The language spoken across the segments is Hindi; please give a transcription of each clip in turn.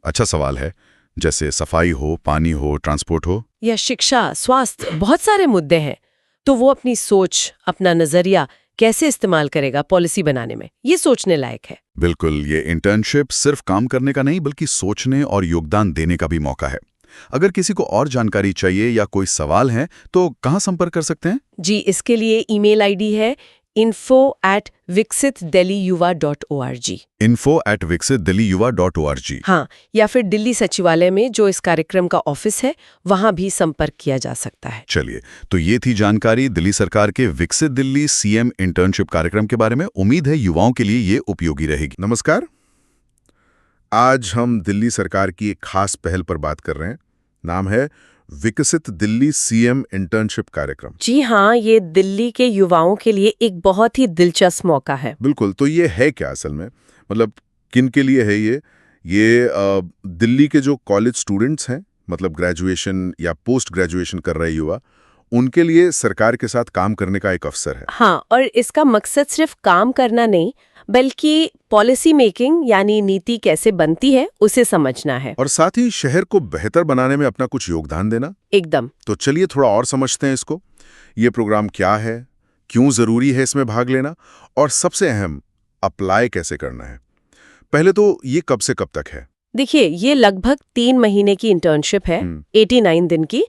अच्छा सवाल है। जैसे सफाई हो, पानी हो, ट्रांसपोर्ट हो। या शिक्षा, स्वास्थ्य, बहुत सारे मुद्दे हैं। तो वो अपनी सोच, अपना नजरिया कैसे इस्तेमाल करेगा पॉलिसी बनाने में, ये सोचने लायक है। बिल्कुल, ये इंटर्नशिप सिर्फ काम करने का नहीं बल्कि सोचने और योगदान देने का भी मौका है। अगर किसी को और जानकारी चाहिए या कोई सवाल है तो कहाँ संपर्क कर सकते हैं? जी, इसके लिए ईमेल आईडी है info@viksit.delhiyuva.org। info@viksit.delhiyuva.org। हाँ, या फिर दिल्ली सचिवालय में जो इस कार्यक्रम का ऑफिस है, वहाँ भी संपर्क किया जा सकता है। चलिए, तो ये थी जानकारी दिल्ली सरकार के विकसित दिल्ली सीएम इंटर्नशिप कार्यक्रम के बारे में। उम्मीद है युवाओं के लिए ये उपयोगी रहेगी। नमस्कार, आज हम दिल्ली सरकार की एक खास पहल पर बात कर रहे हैं। नाम है विकसित दिल्ली सीएम इंटर्नशिप कार्यक्रम। जी हाँ, ये दिल्ली के युवाओं के लिए एक बहुत ही दिलचस्प मौका है। बिल्कुल, तो ये है क्या असल में? मतलब किन के लिए है ये? दिल्ली के जो कॉलेज स्टूडेंट्स हैं, मतलब ग्रेजुएशन या पोस्ट ग्रेजुएशन कर रहे युवा, उनके लिए सरकार के साथ काम करने का एक अवसर है। हाँ, और इसका मकसद सिर्फ काम करना नहीं, बल्कि पॉलिसी मेकिंग यानी नीति कैसे बनती है उसे समझना है। और साथ ही शहर को बेहतर बनाने में अपना कुछ योगदान देना। एकदम। तो चलिए थोड़ा और समझते हैं इसको। ये प्रोग्राम क्या है, क्यों जरूरी है इसमें भाग लेना, और सबसे अहम, अप्लाई कैसे करना है। पहले तो ये कब से कब तक है? देखिए, ये लगभग 3 महीने की इंटर्नशिप है, 89 दिन की।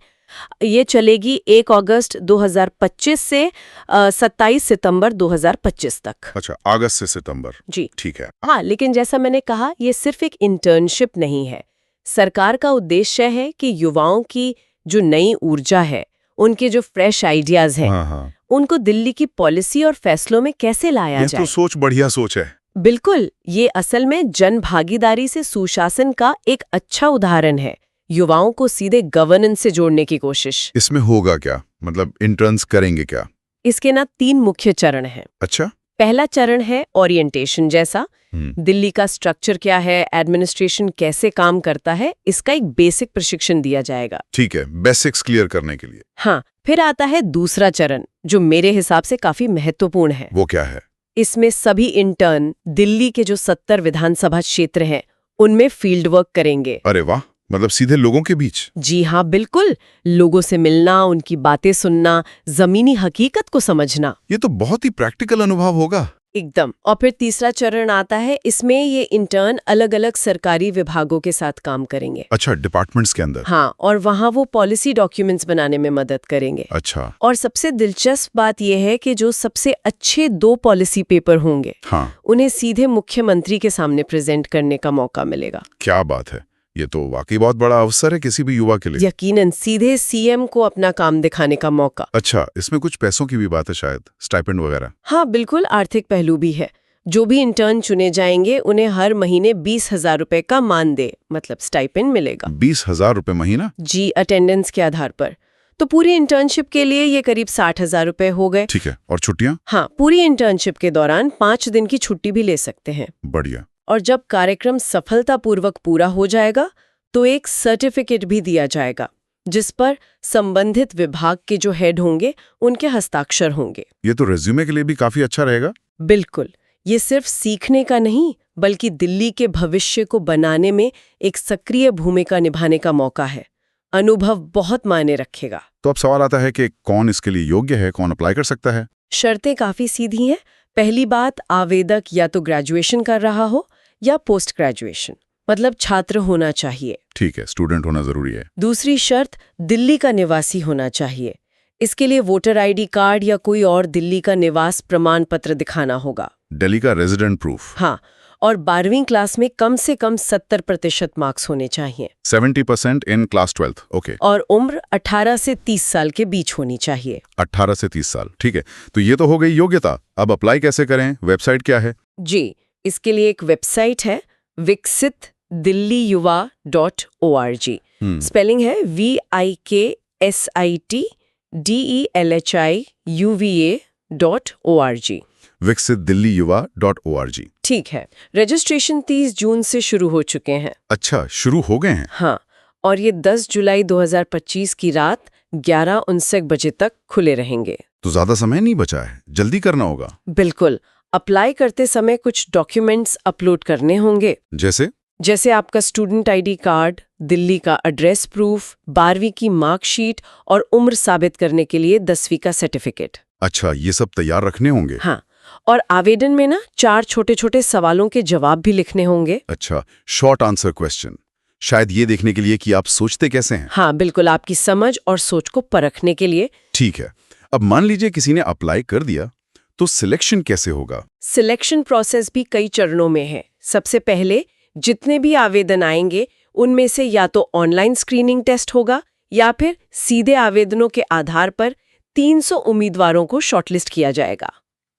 ये चलेगी 1 अगस्त 2025 से 27 सितंबर 2025 तक। अच्छा, अगस्त से सितंबर। जी ठीक है। हाँ, लेकिन जैसा मैंने कहा, ये सिर्फ एक इंटर्नशिप नहीं है। सरकार का उद्देश्य है कि युवाओं की जो नई ऊर्जा है, उनके जो फ्रेश आइडियाज हैं, हाँ। उनको दिल्ली की पॉलिसी और फैसलों में कैसे लाया ये जाए। तो सोच बढ़िया सोच है। बिल्कुल, ये असल में जन भागीदारी से सुशासन का एक अच्छा उदाहरण है। युवाओं को सीधे गवर्नेंस से जोड़ने की कोशिश। इसमें होगा क्या? मतलब इंटर्न्स करेंगे क्या? इसके 3 मुख्य चरण हैं। अच्छा। पहला चरण है ओरिएंटेशन जैसा। दिल्ली का स्ट्रक्चर क्या है, एडमिनिस्ट्रेशन कैसे काम करता है, इसका एक बेसिक प्रशिक्षण दिया जाएगा। ठीक है, बेसिक्स क्लियर करने के लिए। हाँ, फिर आता है दूसरा चरण, जो मेरे हिसाब से काफी महत्वपूर्ण है। वो क्या है? इसमें सभी इंटर्न दिल्ली के जो 70 विधानसभा क्षेत्र हैं, उनमें फील्ड वर्क करेंगे। अरे वाह, मतलब सीधे लोगों के बीच? जी हाँ, बिल्कुल। लोगों से मिलना, उनकी बातें सुनना, जमीनी हकीकत को समझना। ये तो बहुत ही प्रैक्टिकल अनुभव होगा। एकदम। और फिर तीसरा चरण आता है, इसमें ये इंटर्न अलग अलग सरकारी विभागों के साथ काम करेंगे। अच्छा, डिपार्टमेंट्स के अंदर? हाँ, और वहाँ वो पॉलिसी डॉक्यूमेंट्स बनाने में मदद करेंगे। अच्छा। और सबसे दिलचस्प बात यह है कि जो सबसे अच्छे 2 पॉलिसी पेपर होंगे, हाँ, उन्हें सीधे मुख्यमंत्री के सामने प्रेजेंट करने का मौका मिलेगा। क्या बात है! ये तो वाकई बहुत बड़ा अवसर है किसी भी युवा के लिए। यकीनन, सीधे सीएम को अपना काम दिखाने का मौका। अच्छा, इसमें कुछ पैसों की भी बात है शायद, स्टाइपेंड वगैरह? हाँ, बिल्कुल, आर्थिक पहलू भी है। जो भी इंटर्न चुने जाएंगे, उन्हें हर महीने 20,000 रुपए का मानदेय, मतलब स्टाइपेंड मिलेगा। 20,000 रुपए महीना? जी, अटेंडेंस के आधार पर। तो पूरी इंटर्नशिप के लिए ये करीब 60,000 रुपए हो गए। ठीक है, और छुट्टियां? हाँ, पूरी इंटर्नशिप के दौरान 5 दिन की छुट्टी भी ले सकते हैं। बढ़िया। और जब कार्यक्रम सफलतापूर्वक पूरा हो जाएगा, तो एक सर्टिफिकेट भी दिया जाएगा, जिस पर संबंधित विभाग के जो हेड होंगे, उनके हस्ताक्षर होंगे। ये तो रेज्यूमे के लिए भी काफी अच्छा रहेगा। बिल्कुल, ये सिर्फ सीखने का नहीं, बल्कि दिल्ली के भविष्य को बनाने में एक सक्रिय भूमिका निभाने का मौका है। अनुभव बहुत मायने रखेगा। तो अब सवाल आता है कि कौन इसके लिए योग्य है, कौन अप्लाई कर सकता है? शर्तें काफी सीधी हैं। पहली बात, आवेदक या तो ग्रेजुएशन कर रहा हो या पोस्ट ग्रेजुएशन, मतलब छात्र होना चाहिए। ठीक है, स्टूडेंट होना जरूरी है। दूसरी शर्त, दिल्ली का निवासी होना चाहिए। इसके लिए वोटर आईडी कार्ड या कोई और दिल्ली का निवास प्रमाण पत्र दिखाना होगा। दिल्ली का रेजिडेंट प्रूफ? हाँ, और 12वीं क्लास में कम से कम 70% मार्क्स होने चाहिए। 70% इन क्लास 12th, ओके। और उम्र 18 से 30 साल के बीच होनी चाहिए। 18 से 30 साल, ठीक है। तो ये तो हो गई योग्यता। अब अप्लाई कैसे करें? वेबसाइट क्या है? जी, इसके लिए एक वेबसाइट है, viksit.delhiyuva.org। स्पेलिंग है viksit.delhiyuva.org। viksit.delhiyuva.org। ठीक है। रजिस्ट्रेशन 30 जून से शुरू हो चुके हैं। अच्छा, शुरू हो गए हैं? हाँ, और ये 10 जुलाई 2025 की रात 11:59 बजे तक खुले रहेंगे। तो ज्यादा समय नहीं बचा है, जल्दी करना होगा। बिल्कुल। अप्लाई करते समय कुछ डॉक्यूमेंट्स अपलोड करने होंगे। जैसे? जैसे आपका स्टूडेंट आईडी कार्ड, दिल्ली का एड्रेस प्रूफ, 12वीं की मार्कशीट और उम्र साबित करने के लिए 10वीं का सर्टिफिकेट। अच्छा, ये सब तैयार रखने होंगे। हाँ, और आवेदन में ना 4 छोटे-छोटे सवालों के जवाब भी लिखने होंगे। अच्छा, शॉर्ट आंसर क्वेश्चन, शायद ये देखने के लिए कि आप सोचते कैसे हैं। हाँ, बिल्कुल, आपकी समझ और सोच को परखने के लिए। ठीक है, अब मान लीजिए किसी ने अप्लाई कर दिया, तो सिलेक्शन कैसे होगा? सिलेक्शन प्रोसेस भी कई चरणों में है। सबसे पहले जितने भी आवेदन आएंगे उनमें से या तो ऑनलाइन स्क्रीनिंग टेस्ट होगा या फिर सीधे आवेदनों के आधार पर 300 उम्मीदवारों को शॉर्टलिस्ट किया जाएगा।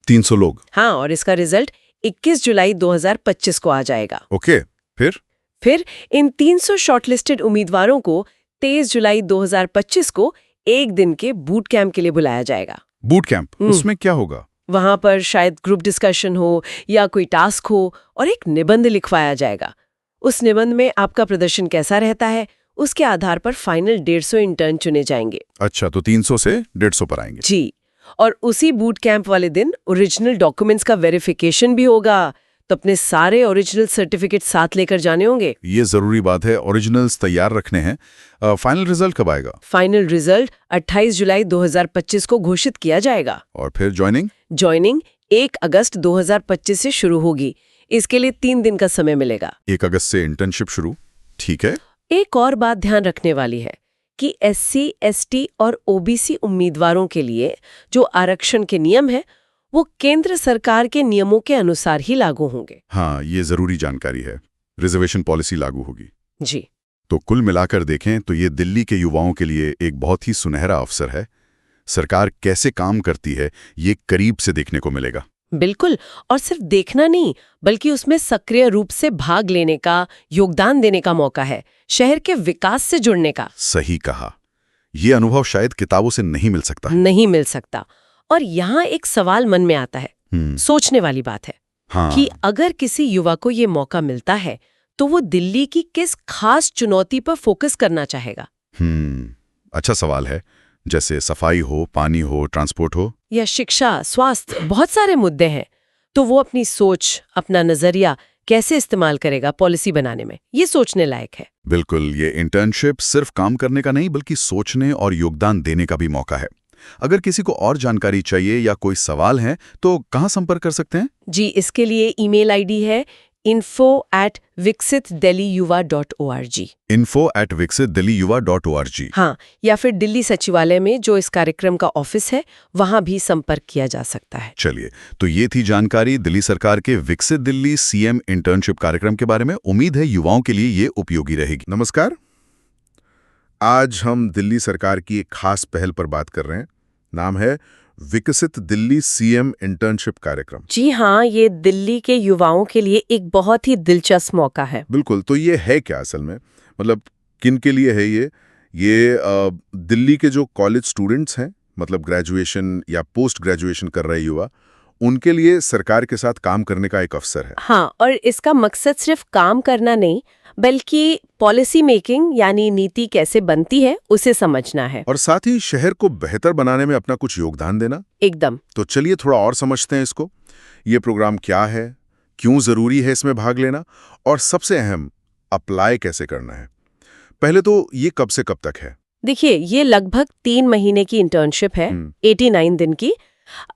300 लोग? हाँ, और इसका रिजल्ट 21 जुलाई 2025 को आ जाएगा। ओके, फिर इन 300 शॉर्टलिस्टेड उम्मीदवारों को 23 जुलाई 2025 को एक दिन के बूट कैंप के लिए बुलाया जाएगा। बूट कैंप, उसमें क्या होगा? वहां पर शायद ग्रुप डिस्कशन हो या कोई टास्क हो और एक निबंध लिखवाया जाएगा। उस निबंध में आपका प्रदर्शन कैसा रहता है, उसके आधार पर फाइनल 150 इंटर्न चुने जाएंगे। अच्छा, तो 300 से 150 पर आएंगे। जी, और उसी बूट कैंप वाले दिन ओरिजिनल डॉक्यूमेंट्स का वेरिफिकेशन भी होगा, तो अपने सारे ओरिजिनल सर्टिफिकेट साथ लेकर जाने होंगे। ये जरूरी बात है, ओरिजिनल्स तैयार रखने हैं। फाइनल रिजल्ट कब आएगा? फाइनल रिजल्ट 28 जुलाई 2025 को घोषित किया जाएगा। और फिर ज्वाइनिंग 1 अगस्त 2025 से शुरू होगी। इसके लिए 3 दिन का समय मिलेगा। 1 अगस्त से इंटर्नशिप शुरू, ठीक है। एक और बात ध्यान रखने वाली है कि SC, ST और OBC उम्मीदवारों के लिए जो आरक्षण के नियम है वो केंद्र सरकार के नियमों के अनुसार ही लागू होंगे। हाँ, ये जरूरी जानकारी है। रिजर्वेशन पॉलिसी लागू होगी। जी, तो कुल मिलाकर देखें तो ये दिल्ली के युवाओं के लिए एक बहुत ही सुनहरा अवसर है। सरकार कैसे काम करती है, ये करीब से देखने को मिलेगा। बिल्कुल, और सिर्फ देखना नहीं बल्कि उसमें सक्रिय रूप से भाग लेने का, योगदान देने का मौका है, शहर के विकास से जुड़ने का। सही कहा, ये अनुभव शायद किताबों से नहीं मिल सकता। और यहाँ एक सवाल मन में आता है, सोचने वाली बात है। हाँ। कि अगर किसी युवा को ये मौका मिलता है तो वो दिल्ली की किस खास चुनौती पर फोकस करना चाहेगा? अच्छा सवाल है। जैसे सफाई हो, पानी हो, ट्रांसपोर्ट हो, या शिक्षा, स्वास्थ्य, बहुत सारे मुद्दे हैं। तो वो अपनी सोच, अपना नजरिया कैसे इस्तेमाल करेगा पॉलिसी बनाने में, ये सोचने लायक है। बिल्कुल, ये इंटर्नशिप सिर्फ काम करने का नहीं बल्कि सोचने और योगदान देने का भी मौका है। अगर किसी को और जानकारी चाहिए या कोई सवाल है तो कहाँ संपर्क कर सकते हैं? जी, इसके लिए ईमेल आईडी है info@viksit.delhiyuva.org। info@viksit.delhiyuva.org। हाँ, या फिर दिल्ली सचिवालय में जो इस कार्यक्रम का ऑफिस है वहां भी संपर्क किया जा सकता है। चलिए, तो ये थी जानकारी दिल्ली सरकार के विकसित दिल्ली CM इंटर्नशिप कार्यक्रम के बारे में। उम्मीद है युवाओं के लिए ये उपयोगी रहेगी। नमस्कार, आज हम दिल्ली सरकार की एक खास पहल पर बात कर रहे हैं। नाम है विकसित दिल्ली CM इंटर्नशिप कार्यक्रम। जी हाँ, ये दिल्ली के युवाओं के लिए एक बहुत ही दिलचस्प मौका है। बिल्कुल, तो ये है क्या असल में, मतलब किन के लिए है ये? दिल्ली के जो कॉलेज स्टूडेंट्स हैं, मतलब ग्रेजुएशन या पोस्ट ग्रेजुएशन कर रहे युवा, उनके लिए सरकार के साथ काम करने का एक अवसर है। हाँ, और इसका मकसद सिर्फ काम करना नहीं बल्कि पॉलिसी मेकिंग यानी नीति कैसे बनती है उसे समझना है, और साथ ही शहर को बेहतर बनाने में अपना कुछ योगदान देना। एकदम। तो चलिए थोड़ा और समझते हैं इसको। ये प्रोग्राम क्या है, क्यों जरूरी है इसमें भाग लेना, और सबसे अहम, अप्लाई कैसे करना है। पहले तो ये कब से कब तक है? देखिए, ये लगभग 3 महीने की इंटर्नशिप है, 89 दिन की।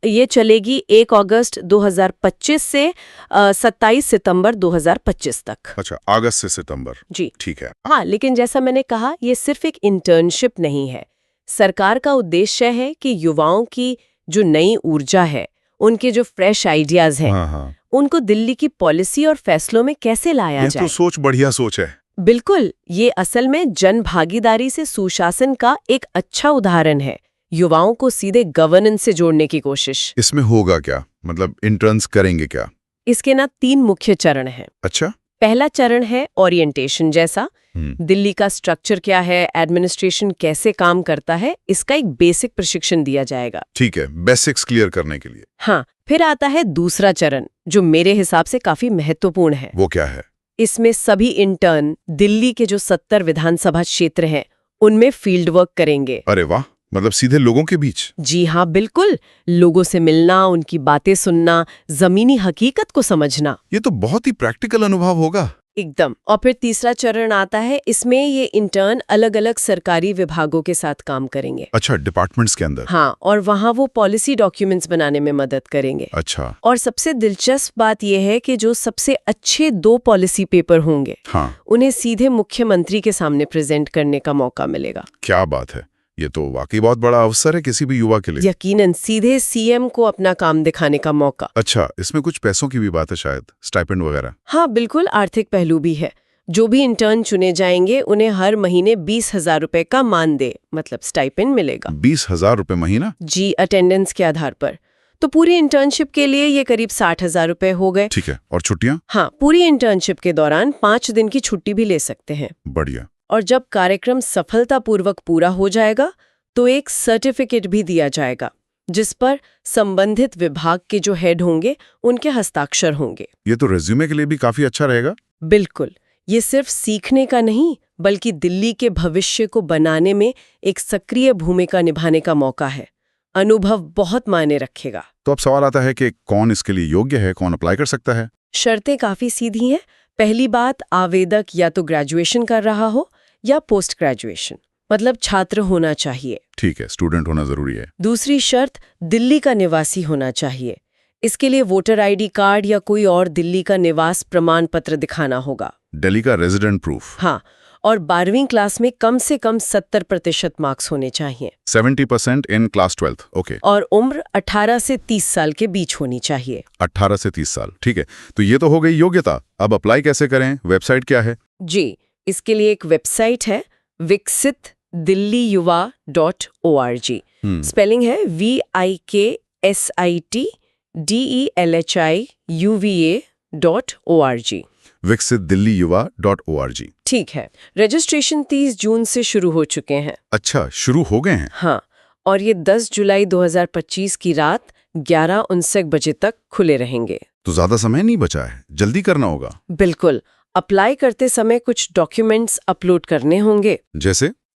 ये चलेगी 1 अगस्त 2025 से 27 सितंबर 2025 तक। अच्छा, अगस्त से सितंबर। जी, ठीक है। हाँ, लेकिन जैसा मैंने कहा, ये सिर्फ एक इंटर्नशिप नहीं है। सरकार का उद्देश्य है कि युवाओं की जो नई ऊर्जा है, उनके जो फ्रेश आइडियाज हैं, हाँ। उनको दिल्ली की पॉलिसी और फैसलों में कैसे लाया जाए। तो सोच बढ़िया सोच है। बिल्कुल, ये असल में जन भागीदारी से सुशासन का एक अच्छा उदाहरण है। युवाओं को सीधे गवर्नेंस से जोड़ने की कोशिश। इसमें होगा क्या, मतलब इंटर्न्स करेंगे क्या? इसके ना 3 मुख्य चरण हैं। अच्छा। पहला चरण है ओरिएंटेशन जैसा, दिल्ली का स्ट्रक्चर क्या है, एडमिनिस्ट्रेशन कैसे काम करता है, इसका एक बेसिक प्रशिक्षण दिया जाएगा। ठीक है, बेसिक्स क्लियर करने के लिए। हाँ, फिर आता है दूसरा चरण जो मेरे हिसाब से काफी महत्वपूर्ण है। वो क्या है? इसमें सभी इंटर्न दिल्ली के जो 70 विधानसभा क्षेत्र हैं उनमें फील्ड वर्क करेंगे। अरे वाह, मतलब सीधे लोगों के बीच? जी हाँ, बिल्कुल, लोगों से मिलना, उनकी बातें सुनना, जमीनी हकीकत को समझना। ये तो बहुत ही प्रैक्टिकल अनुभव होगा। एकदम। और फिर तीसरा चरण आता है, इसमें ये इंटर्न अलग अलग सरकारी विभागों के साथ काम करेंगे। अच्छा, डिपार्टमेंट्स के अंदर। हाँ, और वहाँ वो पॉलिसी डॉक्यूमेंट्स बनाने में मदद करेंगे। अच्छा। और सबसे दिलचस्प बात यह है कि जो सबसे अच्छे 2 पॉलिसी पेपर होंगे, हाँ, उन्हें सीधे मुख्यमंत्री के सामने प्रेजेंट करने का मौका मिलेगा। क्या बात है, ये तो वाकई बहुत बड़ा अवसर है किसी भी युवा के लिए। यकीनन सीधे सीएम को अपना काम दिखाने का मौका। अच्छा, इसमें कुछ पैसों की भी बात है शायद, स्टाइपेंड वगैरह। हाँ बिल्कुल, आर्थिक पहलू भी है। जो भी इंटर्न चुने जाएंगे उन्हें हर महीने 20,000 रुपए का मानदेय मतलब स्टाइपेंड मिलेगा। 20,000 रुपए महीना? जी, अटेंडेंस के आधार पर। तो पूरी इंटर्नशिप के लिए ये करीब 60,000 रुपए हो गए। ठीक है, और छुट्टियां? हाँ, पूरी इंटर्नशिप के दौरान 5 दिन की छुट्टी भी ले सकते हैं। बढ़िया। और जब कार्यक्रम सफलतापूर्वक पूरा हो जाएगा तो एक सर्टिफिकेट भी दिया जाएगा, जिस पर संबंधित विभाग के जो हेड होंगे उनके हस्ताक्षर होंगे। ये तो रेज्यूमे के लिए भी काफी अच्छा रहेगा। बिल्कुल, ये सिर्फ सीखने का नहीं बल्कि दिल्ली के भविष्य को बनाने में एक सक्रिय भूमिका निभाने का मौका है। अनुभव बहुत मायने रखेगा। तो अब सवाल आता है कि कौन इसके लिए योग्य है, कौन अप्लाई कर सकता है? शर्तें काफी सीधी हैं। पहली बात, आवेदक या तो ग्रेजुएशन कर रहा हो या पोस्ट ग्रेजुएशन, मतलब छात्र होना चाहिए। ठीक है, स्टूडेंट होना जरूरी है। दूसरी शर्त, दिल्ली का निवासी होना चाहिए। इसके लिए वोटर आईडी कार्ड या कोई और दिल्ली का निवास प्रमाण पत्र दिखाना होगा। दिल्ली का रेजिडेंट प्रूफ। हाँ, और 12वीं क्लास में कम से कम 70% मार्क्स होने चाहिए। 70% इन क्लास 12th। ओके। और उम्र 18 से 30 साल के बीच होनी चाहिए। 18 से 30 साल, ठीक है। तो ये तो हो गई योग्यता। अब अप्लाई कैसे करें, वेबसाइट क्या है? जी, इसके लिए एक वेबसाइट है, viksit.delhi.yuva.org। स्पेलिंग है viksit.delhiuva.org। viksit.delhiuva.org। ठीक है। रजिस्ट्रेशन 30 जून से शुरू हो चुके हैं। अच्छा, शुरू हो गए हैं? हाँ, और ये 10 जुलाई 2025 की रात 11:59 बजे तक खुले रहेंगे। तो ज्यादा समय नहीं बचा है, जल्दी करना होगा। बिल्कुल। अप्लाई करते समय कुछ डॉक्यूमेंट्स अपलोड करने होंगे।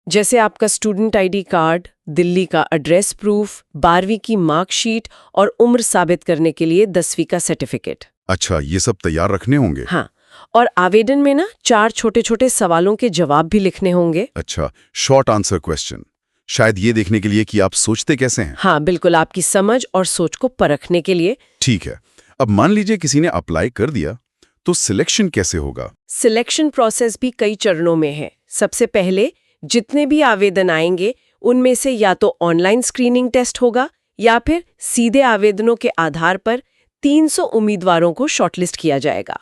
जैसे आपका स्टूडेंट आईडी कार्ड, दिल्ली का एड्रेस प्रूफ, 12वीं की मार्कशीट और उम्र साबित करने के लिए 10वीं का सर्टिफिकेट। अच्छा, ये सब तैयार रखने होंगे? हाँ, और आवेदन में ना 4 छोटे-छोटे सवालों के जवाब भी लिखने होंगे। अच्छा, शॉर्ट आंसर क्वेश्चन, शायद ये देखने के लिए कि आप सोचते कैसे हैं। हाँ बिल्कुल, आपकी समझ और सोच को परखने के लिए। ठीक है। अब मान लीजिए किसी ने अप्लाई कर दिया, तो सिलेक्शन कैसे होगा? सिलेक्शन प्रोसेस भी कई चरणों में है। सबसे पहले जितने भी आवेदन आएंगे उनमें से या तो ऑनलाइन स्क्रीनिंग टेस्ट होगा या फिर सीधे आवेदनों के आधार पर 300 उम्मीदवारों को शॉर्टलिस्ट किया जाएगा।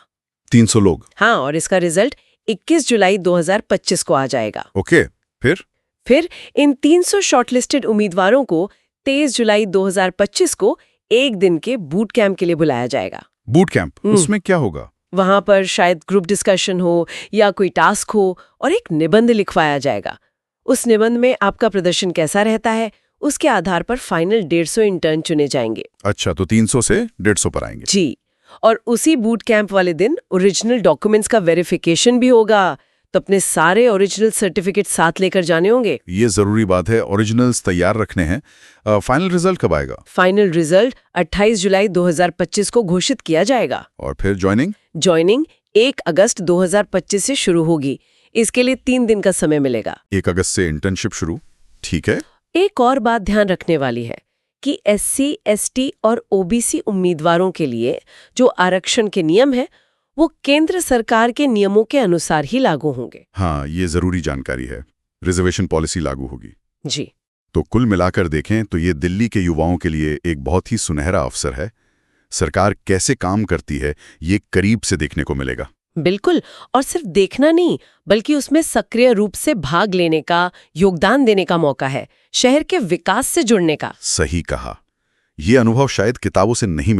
300 लोग? हाँ, और इसका रिजल्ट 21 जुलाई 2025 को आ जाएगा। ओके, फिर इन 300 शॉर्टलिस्टेड उम्मीदवारों को 23 जुलाई 2025 को एक दिन के बूट कैंप के लिए बुलाया जाएगा। बूट कैंप, उसमें क्या होगा? वहां पर शायद ग्रुप डिस्कशन हो या कोई टास्क हो और एक निबंध लिखवाया जाएगा। उस निबंध में आपका प्रदर्शन कैसा रहता है, उसके आधार पर फाइनल 150 इंटर्न चुने जाएंगे। अच्छा, तो 300 से 150 पर आएंगे। जी, और उसी बूट कैंप वाले दिन ओरिजिनल डॉक्यूमेंट्स का वेरिफिकेशन भी होगा, तो अपने सारे ओरिजिनल सर्टिफिकेट साथ लेकर जाने होंगे। ये जरूरी बात है, ओरिजिनल्स तैयार रखने हैं। फाइनल रिजल्ट कब आएगा? फाइनल रिजल्ट 28 जुलाई 2025 को घोषित किया जाएगा। और फिर ज्वाइनिंग 1 अगस्त 2025 से शुरू होगी। इसके लिए 3 दिन का समय मिलेगा। 1 अगस्त से इंटर्नशिप शुरू, ठीक है। एक और बात ध्यान रखने वाली है कि SC, ST और OBC उम्मीदवारों के लिए जो आरक्षण के नियम है वो केंद्र सरकार के नियमों के अनुसार ही लागू होंगे। हाँ, ये जरूरी जानकारी है। रिजर्वेशन पॉलिसी लागू होगी। जी। तो कुल मिलाकर देखें तो ये दिल्ली के युवाओं के लिए एक बहुत ही सुनहरा अवसर है। सरकार कैसे काम करती है, ये करीब से देखने को मिलेगा। बिल्कुल, और सिर्फ देखना नहीं बल्कि उसमें सक्रिय रूप से भाग लेने का, योगदान देने का मौका है, शहर के विकास से जुड़ने का। सही कहा। ये अनुभव शायद किताबों से नहीं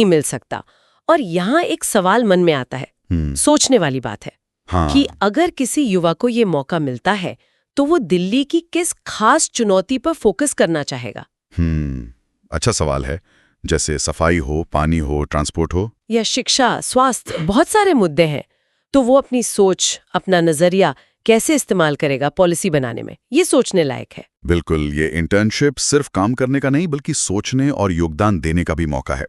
मिल सकता। और यहाँ एक सवाल मन में आता है, सोचने वाली बात है। हाँ। कि अगर किसी युवा को ये मौका मिलता है तो वो दिल्ली की किस खास चुनौती पर फोकस करना चाहेगा? अच्छा सवाल है। जैसे सफाई हो, पानी हो, ट्रांसपोर्ट हो, या शिक्षा, स्वास्थ्य, बहुत सारे मुद्दे हैं। तो वो अपनी सोच, अपना नजरिया कैसे इस्तेमाल करेगा पॉलिसी बनाने में, ये सोचने लायक है। बिल्कुल, ये इंटर्नशिप सिर्फ काम करने का नहीं बल्कि सोचने और योगदान देने का भी मौका है।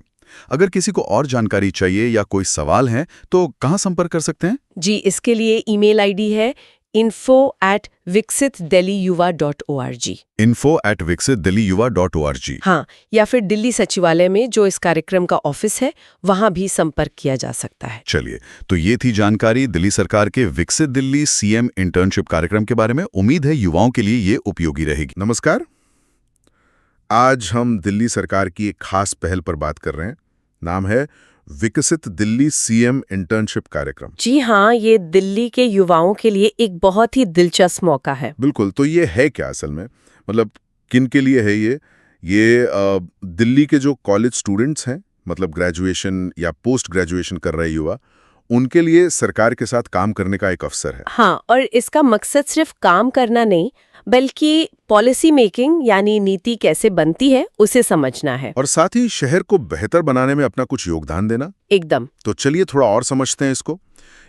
अगर किसी को और जानकारी चाहिए या कोई सवाल है तो कहाँ संपर्क कर सकते हैं? जी, इसके लिए ईमेल आईडी है info@viksit.delhiyuva.org। info@viksit.delhiyuva.org। हाँ, या फिर दिल्ली सचिवालय में जो इस कार्यक्रम का ऑफिस है वहां भी संपर्क किया जा सकता है। चलिए, तो ये थी जानकारी दिल्ली सरकार के विकसित दिल्ली सीएम इंटर्नशिप कार्यक्रम के बारे में। उम्मीद है युवाओं के लिए ये उपयोगी रहेगी। नमस्कार, आज हम दिल्ली सरकार की एक खास पहल पर बात कर रहे हैं। नाम है विकसित दिल्ली सीएम इंटर्नशिप कार्यक्रम। जी हाँ, ये दिल्ली के युवाओं के लिए एक बहुत ही दिलचस्प मौका है। बिल्कुल, तो ये है क्या असल में? मतलब किन के लिए है ये? दिल्ली के जो कॉलेज स्टूडेंट्स हैं, मतलब ग्रेजुएशन या पोस्ट ग्रेजुएशन कर रहे युवा, उनके लिए सरकार के साथ काम करने का एक अवसर है। हाँ, और इसका मकसद सिर्फ काम करना नहीं, बल्कि पॉलिसी मेकिंग यानी नीति कैसे बनती है उसे समझना है। और साथ ही शहर को बेहतर बनाने में अपना कुछ योगदान देना। एकदम। तो चलिए थोड़ा और समझते हैं इसको।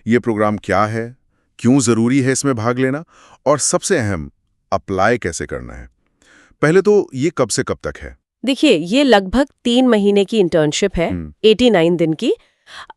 ये प्रोग्राम क्या है, क्यों जरूरी है इसमें भाग लेना, और सबसे अहम, अप्लाई कैसे करना है। पहले तो ये कब से कब तक है? देखिए, ये लगभग 3 महीने की इंटर्नशिप है, 89 दिन की।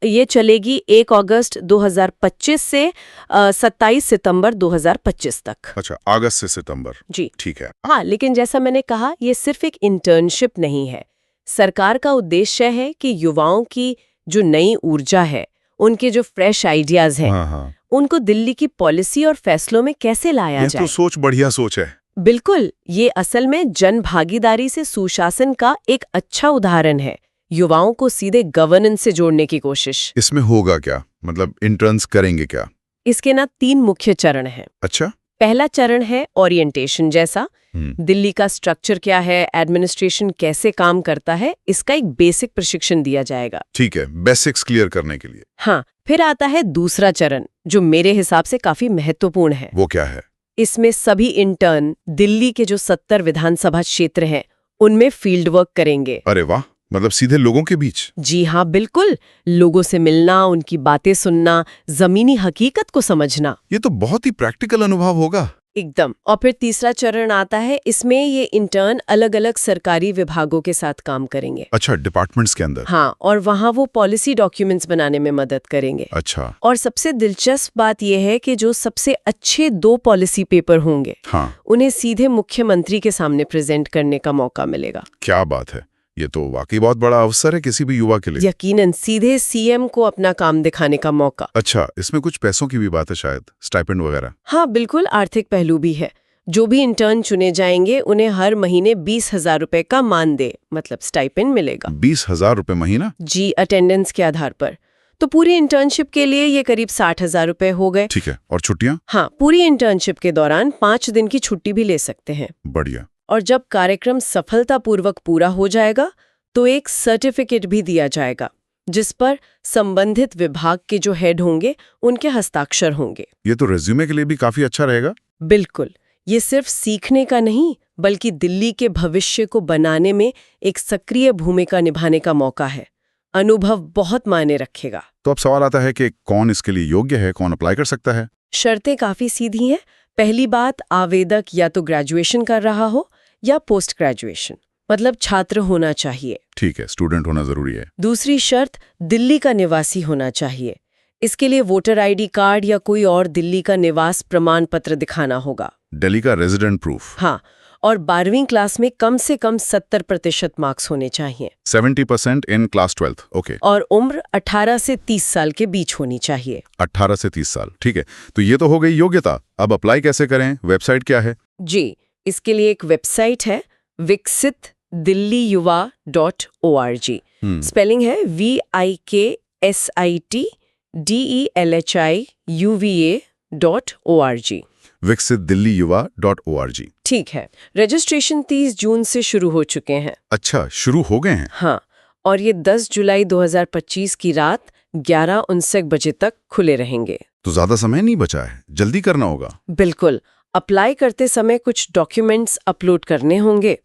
ये चलेगी 1 अगस्त 2025 से 27 सितंबर 2025 तक। अच्छा, अगस्त से सितंबर। जी ठीक है। हाँ, लेकिन जैसा मैंने कहा, ये सिर्फ एक इंटर्नशिप नहीं है। सरकार का उद्देश्य है कि युवाओं की जो नई ऊर्जा है, उनके जो फ्रेश आइडियाज हैं, हाँ। उनको दिल्ली की पॉलिसी और फैसलों में कैसे लाया ये जाए। तो बढ़िया सोच है। बिल्कुल, ये असल में जन भागीदारी से सुशासन का एक अच्छा उदाहरण है। युवाओं को सीधे गवर्नेंस से जोड़ने की कोशिश। इसमें होगा क्या? मतलब इंटर्न्स करेंगे क्या? इसके 3 मुख्य चरण हैं। अच्छा। पहला चरण है ओरिएंटेशन जैसा। दिल्ली का स्ट्रक्चर क्या है, एडमिनिस्ट्रेशन कैसे काम करता है, इसका एक बेसिक प्रशिक्षण दिया जाएगा। ठीक है, बेसिक्स क्लियर करने के लिए। हाँ, फिर आता है दूसरा चरण, जो मेरे हिसाब से काफी महत्वपूर्ण है। वो क्या है? इसमें सभी इंटर्न दिल्ली के जो 70 विधानसभा क्षेत्र हैं, उनमें फील्ड वर्क करेंगे। अरे वाह, मतलब सीधे लोगों के बीच? जी हाँ, बिल्कुल। लोगों से मिलना, उनकी बातें सुनना, जमीनी हकीकत को समझना। ये तो बहुत ही प्रैक्टिकल अनुभव होगा। एकदम। और फिर तीसरा चरण आता है, इसमें ये इंटर्न अलग अलग सरकारी विभागों के साथ काम करेंगे। अच्छा, डिपार्टमेंट्स के अंदर? हाँ, और वहाँ वो पॉलिसी डॉक्यूमेंट्स बनाने में मदद करेंगे। अच्छा। और सबसे दिलचस्प बात यह है कि जो सबसे अच्छे 2 पॉलिसी पेपर होंगे, हाँ, उन्हें सीधे मुख्यमंत्री के सामने प्रेजेंट करने का मौका मिलेगा। क्या बात है, ये तो वाकई बहुत बड़ा अवसर है किसी भी युवा के लिए। यकीनन, सीधे सीएम को अपना काम दिखाने का मौका। अच्छा, इसमें कुछ पैसों की भी बात है शायद, स्टाइपेंड वगैरह? हाँ, बिल्कुल, आर्थिक पहलू भी है। जो भी इंटर्न चुने जाएंगे उन्हें हर महीने 20,000 रुपए का मानदेय मतलब स्टाइपेंड मिलेगा। 20,000 रुपए महीना? जी, अटेंडेंस के आधार पर। तो पूरी इंटर्नशिप के लिए ये करीब 60,000 रुपए हो गए। ठीक है, और छुट्टियां? हाँ, पूरी इंटर्नशिप के दौरान 5 दिन की छुट्टी भी ले सकते हैं। बढ़िया। और जब कार्यक्रम सफलतापूर्वक पूरा हो जाएगा तो एक सर्टिफिकेट भी दिया जाएगा, जिस पर संबंधित विभाग के जो हेड होंगे उनके हस्ताक्षर होंगे। ये तो रेज्यूमे के लिए भी काफी अच्छा रहेगा। बिल्कुल, ये सिर्फ सीखने का नहीं, बल्कि दिल्ली के भविष्य को बनाने में एक सक्रिय भूमिका निभाने का मौका है। अनुभव बहुत मायने रखेगा। तो अब सवाल आता है कि कौन इसके लिए योग्य है, कौन अप्लाई कर सकता है? शर्तें काफी सीधी हैं। पहली बात, आवेदक या तो ग्रेजुएशन कर रहा हो या पोस्ट ग्रेजुएशन, मतलब छात्र होना चाहिए। ठीक है, स्टूडेंट होना जरूरी है। दूसरी शर्त, दिल्ली का निवासी होना चाहिए। इसके लिए वोटर आईडी कार्ड या कोई और दिल्ली का निवास प्रमाण पत्र दिखाना होगा। दिल्ली का रेजिडेंट प्रूफ? हाँ, और 12वीं क्लास में कम से कम 70% मार्क्स होने चाहिए। 70% इन क्लास 12th, ओके। और उम्र 18 से 30 साल के बीच होनी चाहिए। 18 से 30 साल, ठीक है। तो ये तो हो गई योग्यता। अब अप्लाई कैसे करें, वेबसाइट क्या है? जी, इसके लिए एक वेबसाइट है, viksit.delhiyuva.org। स्पेलिंग है viksit.delhiyuva.org। viksit.delhiyuva.org। ठीक है। रजिस्ट्रेशन 30 जून से शुरू हो चुके हैं। अच्छा, शुरू हो गए हैं? हाँ, और ये 10 जुलाई 2025 की रात 11:59 बजे तक खुले रहेंगे। तो ज्यादा समय नहीं बचा है, जल्दी करना होगा। बिल्कुल। अप्लाई करते समय कुछ डॉक्यूमेंट्स अपलोड करने होंगे।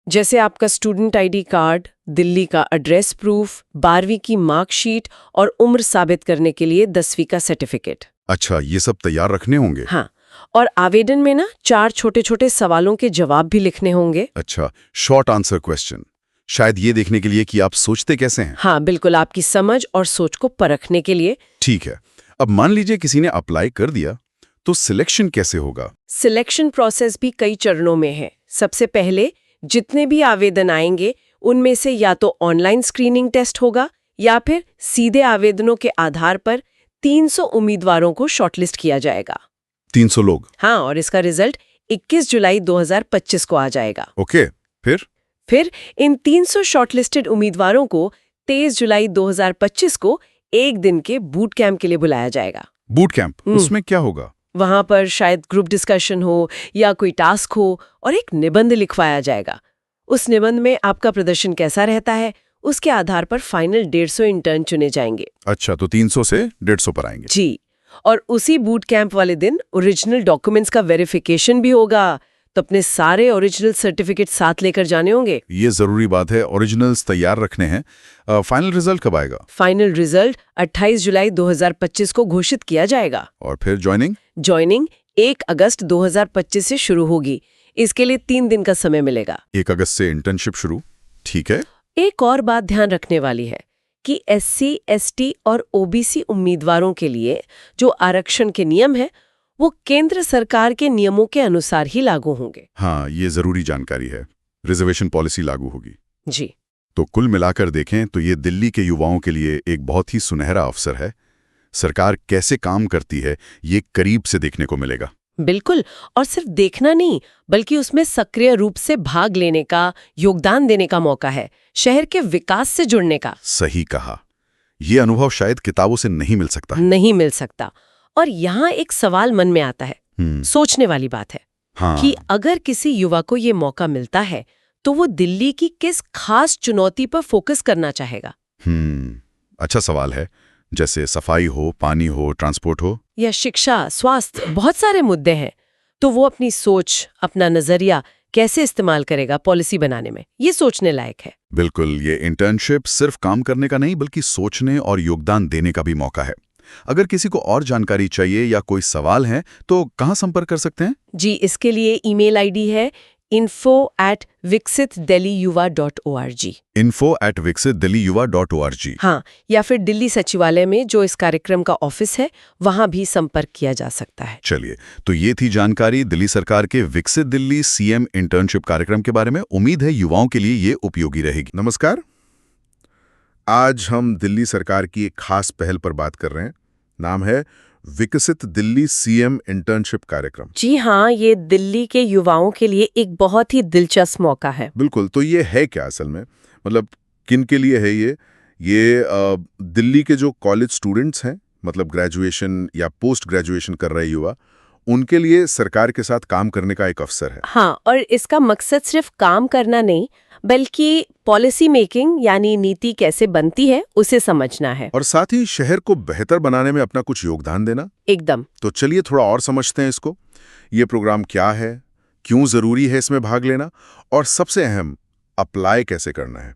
जैसे आपका स्टूडेंट आईडी कार्ड, दिल्ली का एड्रेस प्रूफ, 12वीं की मार्कशीट और उम्र साबित करने के लिए 10वीं का सर्टिफिकेट। अच्छा, ये सब तैयार रखने होंगे? हाँ, और आवेदन में 4 छोटे-छोटे सवालों के जवाब भी लिखने होंगे। अच्छा, शॉर्ट आंसर क्वेश्चन। शायद ये देखने के लिए कि आप सोचते कैसे हैं। हाँ बिल्कुल, आपकी समझ और सोच को परखने के लिए। ठीक है, अब मान लीजिए किसी ने अप्लाई कर दिया, तो सिलेक्शन कैसे होगा? सिलेक्शन प्रोसेस भी कई चरणों में है। सबसे पहले जितने भी आवेदन आएंगे उनमें से या तो ऑनलाइन स्क्रीनिंग टेस्ट होगा या फिर सीधे आवेदनों के आधार पर 300 उम्मीदवारों को शॉर्टलिस्ट किया जाएगा। 300 लोग? हाँ, और इसका रिजल्ट 21 जुलाई 2025 को आ जाएगा। ओके, फिर इन 300 शॉर्टलिस्टेड उम्मीदवारों को 23 जुलाई 2025 को एक दिन के बूट कैंप के लिए बुलाया जाएगा। बूट कैंप, उसमें क्या होगा? वहां पर शायद ग्रुप डिस्कशन हो या कोई टास्क हो और एक निबंध लिखवाया जाएगा। उस निबंध में आपका प्रदर्शन कैसा रहता है उसके आधार पर फाइनल 150 इंटर्न चुने जाएंगे। अच्छा, तो 300 से 150 पर आएंगे। जी, और उसी बूट कैंप वाले दिन ओरिजिनल डॉक्यूमेंट्स का वेरिफिकेशन भी होगा, तो अपने सारे ओरिजिनल सर्टिफिकेट साथ लेकर जाने होंगे। ये जरूरी बात है, ओरिजिनल्स तैयार रखने हैं। फाइनल रिजल्ट कब आएगा? फाइनल रिजल्ट 28 जुलाई 2025 को घोषित किया जाएगा। और फिर ज्वाइनिंग 1 अगस्त 2025 से शुरू होगी। इसके लिए 3 दिन का समय मिलेगा। 1 अगस्त से इंटर्नशिप शुरू, ठीक है। एक और बात ध्यान रखने वाली है कि SC, ST और OBC उम्मीदवारों के लिए जो आरक्षण के नियम हैं वो केंद्र सरकार के नियमों के अनुसार ही लागू होंगे। हाँ, ये जरूरी जानकारी है। रिजर्वेशन पॉलिसी लागू होगी। जी, तो कुल मिलाकर देखें तो ये दिल्ली के युवाओं के लिए एक बहुत ही सुनहरा अवसर है। सरकार कैसे काम करती है ये करीब से देखने को मिलेगा। बिल्कुल, और सिर्फ देखना नहीं बल्कि उसमें सक्रिय रूप से भाग लेने का, योगदान देने का मौका है, शहर के विकास से जुड़ने का। सही कहा, ये अनुभव शायद किताबों से नहीं मिल सकता। और यहाँ एक सवाल मन में आता है, सोचने वाली बात है। हाँ। कि अगर किसी युवा को ये मौका मिलता है तो वो दिल्ली की किस खास चुनौती पर फोकस करना चाहेगा? अच्छा सवाल है। जैसे सफाई हो, पानी हो, ट्रांसपोर्ट हो, या शिक्षा, स्वास्थ्य, बहुत सारे मुद्दे हैं। तो वो अपनी सोच, अपना नजरिया कैसे इस्तेमाल करेगा पॉलिसी बनाने में, ये सोचने लायक है। बिल्कुल, ये इंटर्नशिप सिर्फ काम करने का नहीं बल्कि सोचने और योगदान देने का भी मौका है। अगर किसी को और जानकारी चाहिए या कोई सवाल है तो कहाँ संपर्क कर सकते हैं? जी, इसके लिए ईमेल आईडी है info@viksit.delhiyuva.org। info@viksit.delhiyuva.org। हाँ, या फिर दिल्ली सचिवालय में जो इस कार्यक्रम का ऑफिस है वहां भी संपर्क किया जा सकता है। चलिए, तो ये थी जानकारी दिल्ली सरकार के विकसित दिल्ली CM इंटर्नशिप कार्यक्रम के बारे में। उम्मीद है युवाओं के लिए ये उपयोगी रहेगी। नमस्कार, आज हम दिल्ली सरकार की एक खास पहल पर बात कर रहे हैं। नाम है विकसित दिल्ली CM इंटर्नशिप कार्यक्रम। जी हाँ, ये दिल्ली के युवाओं के लिए एक बहुत ही दिलचस्प मौका है। बिल्कुल, तो ये है क्या असल में? मतलब किन के लिए है ये? दिल्ली के जो कॉलेज स्टूडेंट्स हैं, मतलब ग्रेजुएशन या पोस्ट ग्रेजुएशन कर रहे युवा, उनके लिए सरकार के साथ काम करने का एक अवसर है। हाँ, और इसका मकसद सिर्फ काम करना नहीं बल्कि पॉलिसी मेकिंग यानी नीति कैसे बनती है उसे समझना है, और साथ ही शहर को बेहतर बनाने में अपना कुछ योगदान देना। एकदम। तो चलिए थोड़ा और समझते हैं इसको। ये प्रोग्राम क्या है, क्यों जरूरी है इसमें भाग लेना, और सबसे अहम, अप्लाई कैसे करना है।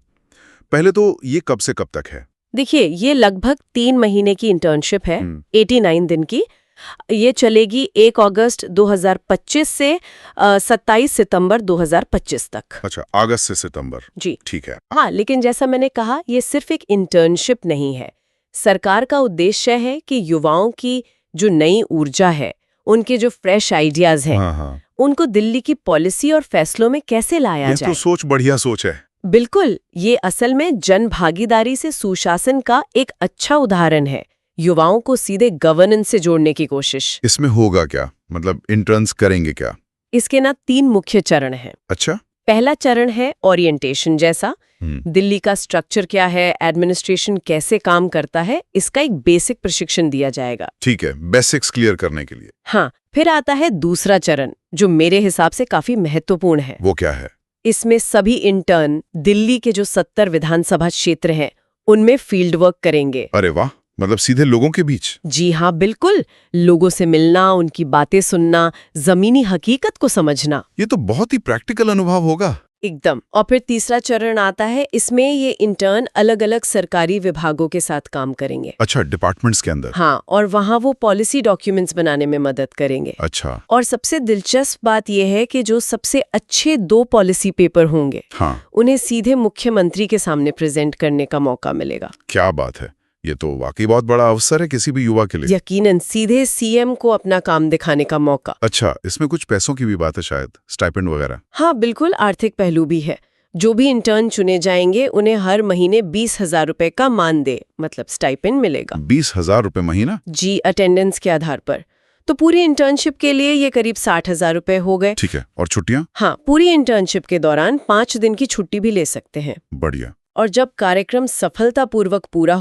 पहले तो ये कब से कब तक है? देखिए, ये लगभग 3 महीने की इंटर्नशिप है, 89 दिन की। ये चलेगी 1 अगस्त 2025 से 27 सितंबर 2025 तक। अच्छा, अगस्त से सितंबर। जी, ठीक है। हाँ, लेकिन जैसा मैंने कहा, ये सिर्फ एक इंटर्नशिप नहीं है। सरकार का उद्देश्य है कि युवाओं की जो नई ऊर्जा है, उनके जो फ्रेश आइडियाज हैं, हाँ। उनको दिल्ली की पॉलिसी और फैसलों में कैसे लाया ये जाए। तो सोच बढ़िया सोच है। बिल्कुल, ये असल में जन भागीदारी से सुशासन का एक अच्छा उदाहरण है। युवाओं को सीधे गवर्नेंस से जोड़ने की कोशिश। इसमें होगा क्या? मतलब इंटर्न्स करेंगे क्या? इसके 3 मुख्य चरण हैं। अच्छा। पहला चरण है ओरिएंटेशन जैसा। दिल्ली का स्ट्रक्चर क्या है, एडमिनिस्ट्रेशन कैसे काम करता है, इसका एक बेसिक प्रशिक्षण दिया जाएगा। ठीक है, बेसिक्स क्लियर करने के लिए। हाँ, फिर आता है दूसरा चरण जो मेरे हिसाब से काफी महत्वपूर्ण है। वो क्या है? इसमें सभी इंटर्न दिल्ली के जो 70 विधानसभा क्षेत्र हैं उनमें फील्ड वर्क करेंगे। अरे वाह, मतलब सीधे लोगों के बीच? जी हाँ, बिल्कुल। लोगों से मिलना, उनकी बातें सुनना, जमीनी हकीकत को समझना। ये तो बहुत ही प्रैक्टिकल अनुभव होगा। एकदम। और फिर तीसरा चरण आता है, इसमें ये इंटर्न अलग अलग सरकारी विभागों के साथ काम करेंगे। अच्छा, डिपार्टमेंट्स के अंदर। हाँ, और वहाँ वो पॉलिसी डॉक्यूमेंट्स बनाने में मदद करेंगे। अच्छा। और सबसे दिलचस्प बात यह है कि जो सबसे अच्छे 2 पॉलिसी पेपर होंगे, हाँ, उन्हें सीधे मुख्यमंत्री के सामने प्रेजेंट करने का मौका मिलेगा। क्या बात है, ये तो वाकई बहुत बड़ा अवसर है किसी भी युवा के लिए। यकीनन, सीधे सीएम को अपना काम दिखाने का मौका। अच्छा, इसमें कुछ पैसों की भी बात है शायद, स्टाइपेंड वगैरह। हाँ बिल्कुल, आर्थिक पहलू भी है। जो भी इंटर्न चुने जाएंगे उन्हें हर महीने 20,000 रुपए का मानदेय मतलब स्टाइपेंड मिलेगा। 20,000 रुपए महीना? जी, अटेंडेंस के आधार पर। तो पूरी इंटर्नशिप के लिए ये करीब 60,000 रुपए हो गए। ठीक है, और छुट्टियां? हाँ, पूरी इंटर्नशिप के दौरान 5 दिन की छुट्टी भी ले सकते हैं। बढ़िया। और जब कार्यक्रम सफलतापूर्वक पूरा